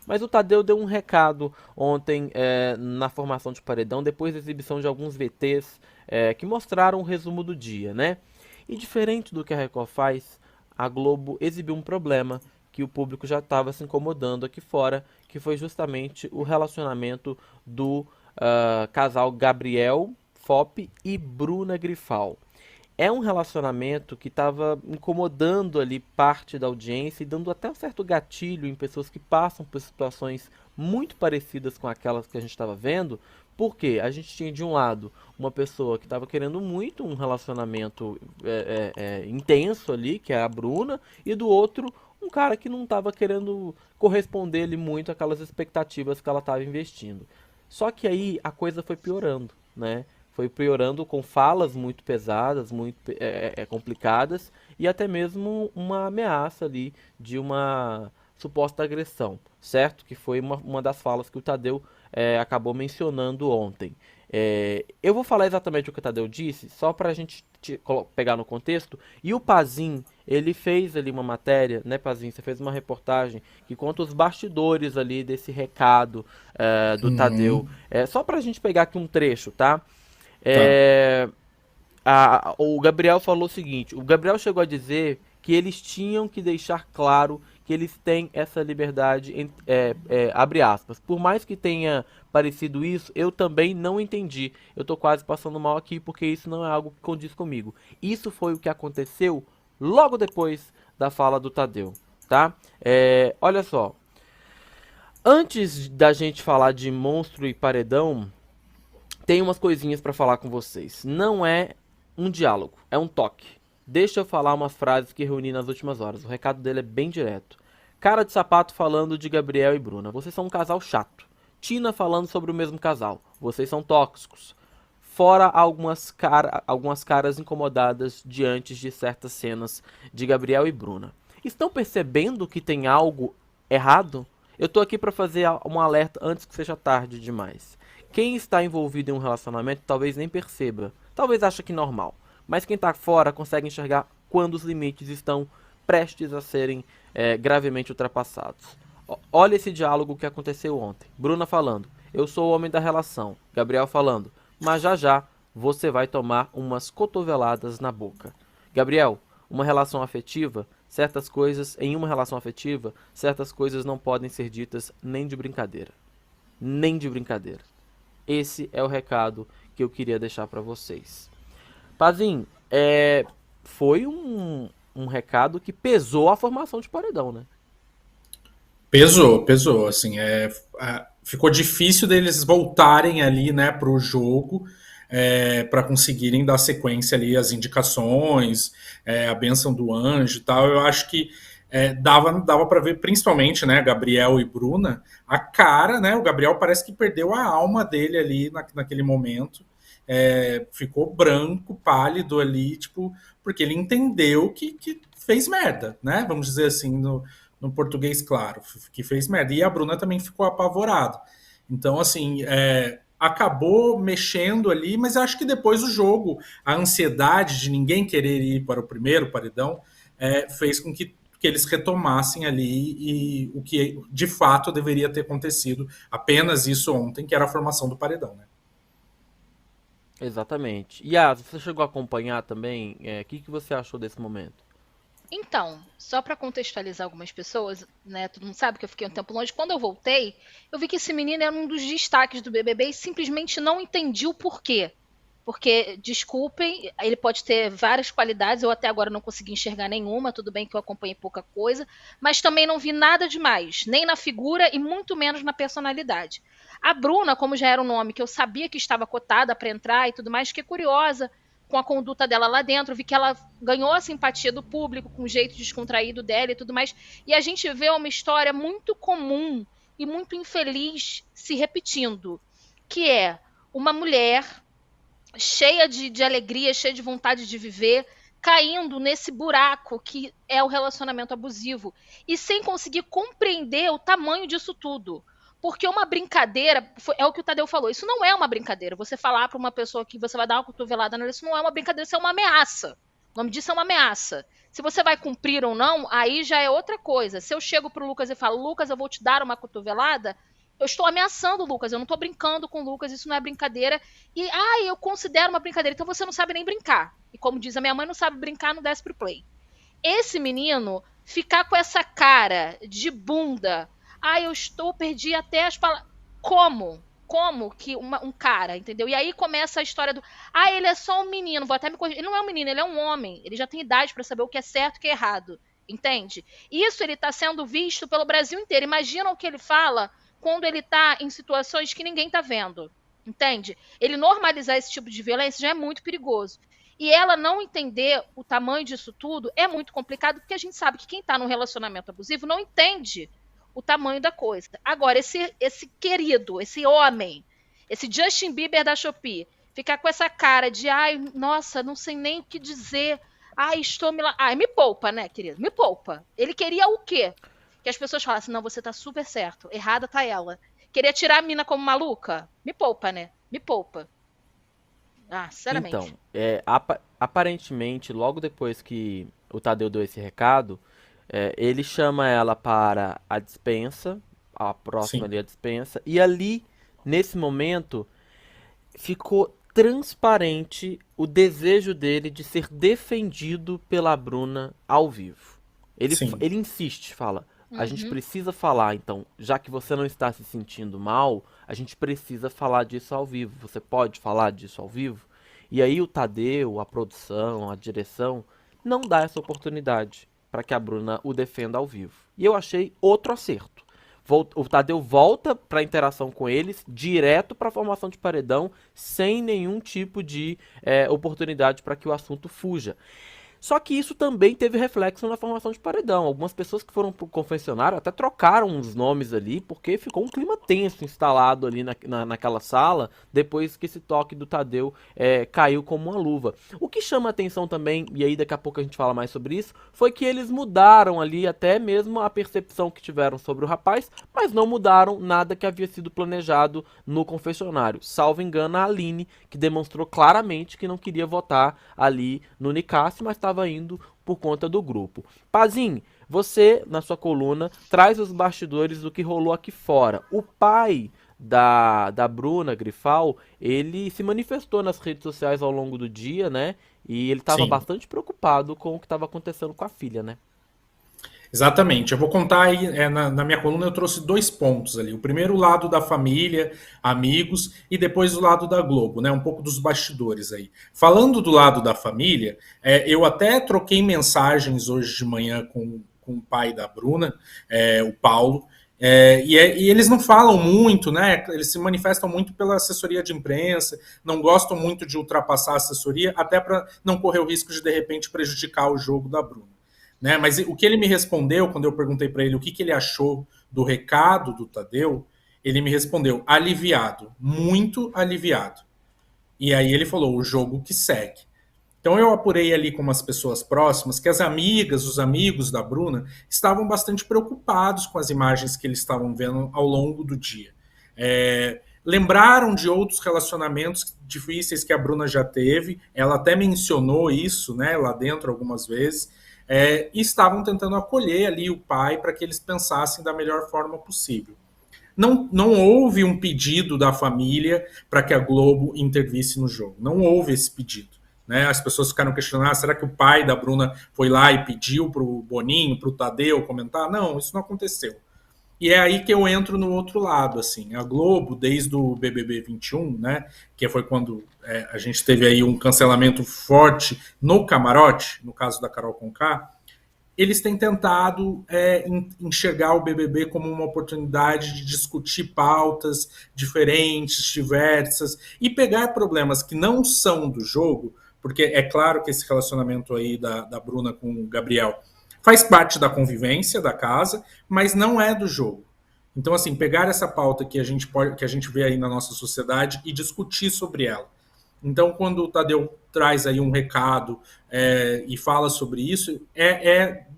Mas o Tadeu deu um recado ontem na formação de paredão, depois da exibição de alguns VTs que mostraram o resumo do dia, né? E diferente do que a Record faz, a Globo exibiu um problema que o público já estava se incomodando aqui fora, que foi justamente o relacionamento do casal Gabriel Fop e Bruna Grifal. É um relacionamento que estava incomodando ali parte da audiência e dando até um certo gatilho em pessoas que passam por situações muito parecidas com aquelas que a gente estava vendo, porque a gente tinha de um lado uma pessoa que estava querendo muito um relacionamento intenso ali, que é a Bruna, e do outro um cara que não estava querendo corresponder ali muito àquelas expectativas que ela estava investindo. Só que aí a coisa foi piorando, né? Foi piorando com falas muito pesadas, muito complicadas e até mesmo uma ameaça ali de uma suposta agressão, certo? Que foi uma das falas que o Tadeu acabou mencionando ontem. Eu vou falar exatamente o que o Tadeu disse, só para a gente pegar no contexto. E o Pazin, ele fez ali uma matéria, né, Pazin? Você fez uma reportagem que conta os bastidores ali desse recado do Tadeu. Uhum, Só para a gente pegar aqui um trecho, tá? tá. É, o Gabriel falou o seguinte: o Gabriel chegou a dizer que eles tinham que deixar claro que eles têm essa liberdade, abre aspas. Por mais que tenha parecido isso, eu também não entendi. Eu tô quase passando mal aqui porque isso não é algo que condiz comigo. Isso foi o que aconteceu logo depois da fala do Tadeu, tá? Olha só. Antes da gente falar de monstro e paredão, tem umas coisinhas pra falar com vocês. Não é um diálogo, é um toque. Deixa eu falar umas frases que reuni nas últimas horas. O recado dele é bem direto. Cara de sapato falando de Gabriel e Bruna. Vocês são um casal chato. Tina falando sobre o mesmo casal. Vocês são tóxicos. Fora algumas caras incomodadas diante de certas cenas de Gabriel e Bruna. Estão percebendo que tem algo errado? Eu tô aqui pra fazer um alerta antes que seja tarde demais. Quem está envolvido em um relacionamento talvez nem perceba, talvez ache que normal, mas quem está fora consegue enxergar quando os limites estão prestes a serem gravemente ultrapassados. Olha esse diálogo que aconteceu ontem. Bruna falando: eu sou o homem da relação. Gabriel falando: mas já já você vai tomar umas cotoveladas na boca. Gabriel, uma relação afetiva, em uma relação afetiva, certas coisas não podem ser ditas nem de brincadeira. Nem de brincadeira. Esse é o recado que eu queria deixar para vocês. Pazin, foi um recado que pesou a formação de paredão, né? Pesou, pesou, assim, ficou difícil deles voltarem ali, né, pro jogo, para conseguirem dar sequência ali às indicações, a bênção do anjo e tal. Eu acho que dava para ver, principalmente, né, Gabriel e Bruna, a cara, né, o Gabriel parece que perdeu a alma dele ali naquele momento, ficou branco, pálido ali, tipo, porque ele entendeu que fez merda, né, vamos dizer assim, no português claro, que fez merda. E a Bruna também ficou apavorada. Então, assim, acabou mexendo ali, mas acho que depois o jogo, a ansiedade de ninguém querer ir para o primeiro paredão, fez com que eles retomassem ali e o que de fato deveria ter acontecido, apenas isso ontem, que era a formação do paredão, né? Exatamente. Yas, você chegou a acompanhar também? O que você achou desse momento? Então, só para contextualizar algumas pessoas, né? Todo mundo sabe que eu fiquei um tempo longe. Quando eu voltei, eu vi que esse menino era um dos destaques do BBB e simplesmente não entendi o porquê. Porque, desculpem, ele pode ter várias qualidades, eu até agora não consegui enxergar nenhuma, tudo bem que eu acompanhei pouca coisa, mas também não vi nada demais, nem na figura e muito menos na personalidade. A Bruna, como já era um nome que eu sabia que estava cotada para entrar e tudo mais, fiquei curiosa com a conduta dela lá dentro, vi que ela ganhou a simpatia do público com o jeito descontraído dela e tudo mais. E a gente vê uma história muito comum e muito infeliz se repetindo, que é uma mulher cheia de alegria, cheia de vontade de viver, caindo nesse buraco que é o relacionamento abusivo e sem conseguir compreender o tamanho disso tudo. Porque uma brincadeira, é o que o Tadeu falou, isso não é uma brincadeira. Você falar para uma pessoa que você vai dar uma cotovelada nela, isso não é uma brincadeira, isso é uma ameaça. O nome disso é uma ameaça. Se você vai cumprir ou não, aí já é outra coisa. Se eu chego pro Lucas e falo, Lucas, eu vou te dar uma cotovelada, eu estou ameaçando o Lucas, eu não estou brincando com o Lucas, isso não é brincadeira. E, eu considero uma brincadeira, então você não sabe nem brincar. E como diz a minha mãe, não sabe brincar, não desce pro play. Esse menino ficar com essa cara de bunda, perdi até as palavras. Como? Como que um cara, entendeu? E aí começa a história do. Ele é só um menino, vou até me corrigir. Ele não é um menino, ele é um homem. Ele já tem idade para saber o que é certo e o que é errado. Entende? Isso ele tá sendo visto pelo Brasil inteiro. Imagina o que ele fala quando ele tá em situações que ninguém tá vendo. Entende? Ele normalizar esse tipo de violência já é muito perigoso. E ela não entender o tamanho disso tudo é muito complicado, porque a gente sabe que quem tá num relacionamento abusivo não entende o tamanho da coisa. Agora, esse querido, esse homem, esse Justin Bieber da Shopee, ficar com essa cara de, nossa, não sei nem o que dizer, estou me... me poupa, né, querido? Me poupa. Ele queria o quê? Que as pessoas falassem, não, você tá super certo, errada tá ela. Queria tirar a mina como maluca? Me poupa, né? Me poupa. Sinceramente. Então, aparentemente, logo depois que o Tadeu deu esse recado, ele chama ela para a despensa, a próxima Sim. ali a despensa, e ali, nesse momento, ficou transparente o desejo dele de ser defendido pela Bruna ao vivo. Sim. Ele insiste, fala: a gente precisa falar, então, já que você não está se sentindo mal, a gente precisa falar disso ao vivo. Você pode falar disso ao vivo? E aí o Tadeu, a produção, a direção, não dá essa oportunidade para que a Bruna o defenda ao vivo. E eu achei outro acerto. O Tadeu volta para a interação com eles, direto para a formação de paredão, sem nenhum tipo de oportunidade para que o assunto fuja. Só que isso também teve reflexo na formação de paredão. Algumas pessoas que foram pro confessionário até trocaram uns nomes ali, porque ficou um clima tenso instalado ali naquela sala, depois que esse toque do Tadeu caiu como uma luva. O que chama a atenção também, e aí daqui a pouco a gente fala mais sobre isso, foi que eles mudaram ali até mesmo a percepção que tiveram sobre o rapaz, mas não mudaram nada que havia sido planejado no confessionário. Salvo engano, a Aline, que demonstrou claramente que não queria votar ali no Nicásio, mas estava indo por conta do grupo. Pazin, você, na sua coluna, traz os bastidores do que rolou aqui fora. O pai da Bruna Grifal, ele se manifestou nas redes sociais ao longo do dia, né? E ele estava Sim. bastante preocupado com o que estava acontecendo com a filha, né? Exatamente. Eu vou contar aí, na minha coluna eu trouxe 2 pontos ali. O primeiro, o lado da família, amigos, e depois o lado da Globo, né? Um pouco dos bastidores aí. Falando do lado da família, eu até troquei mensagens hoje de manhã com o pai da Bruna, o Paulo, e eles não falam muito, né? Eles se manifestam muito pela assessoria de imprensa, não gostam muito de ultrapassar a assessoria, até para não correr o risco de repente, prejudicar o jogo da Bruna. Né? Mas o que ele me respondeu, quando eu perguntei para ele o que ele achou do recado do Tadeu, ele me respondeu: aliviado, muito aliviado. E aí ele falou: o jogo que segue. Então eu apurei ali com umas pessoas próximas que as amigas, os amigos da Bruna estavam bastante preocupados com as imagens que eles estavam vendo ao longo do dia. Lembraram de outros relacionamentos difíceis que a Bruna já teve, ela até mencionou isso, né, lá dentro algumas vezes, e estavam tentando acolher ali o pai para que eles pensassem da melhor forma possível. Não houve um pedido da família para que a Globo intervisse no jogo. Não houve esse pedido. Né? As pessoas ficaram questionando: será que o pai da Bruna foi lá e pediu para o Boninho, para o Tadeu comentar? Não, isso não aconteceu. E é aí que eu entro no outro lado, assim, a Globo, desde o BBB 21, né, que foi quando a gente teve aí um cancelamento forte no camarote, no caso da Carol Conká, eles têm tentado enxergar o BBB como uma oportunidade de discutir pautas diferentes, diversas, e pegar problemas que não são do jogo, porque é claro que esse relacionamento aí da Bruna com o Gabriel faz parte da convivência da casa, mas não é do jogo. Então, assim, pegar essa pauta que a gente vê aí na nossa sociedade e discutir sobre ela. Então, quando o Tadeu traz aí um recado e fala sobre isso,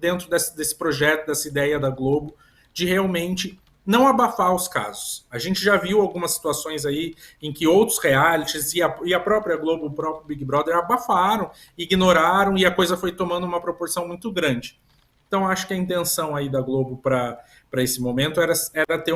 dentro desse projeto, dessa ideia da Globo, de realmente não abafar os casos. A gente já viu algumas situações aí em que outros realities e a própria Globo, o próprio Big Brother abafaram, ignoraram e a coisa foi tomando uma proporção muito grande. Então acho que a intenção aí da Globo para esse momento era ter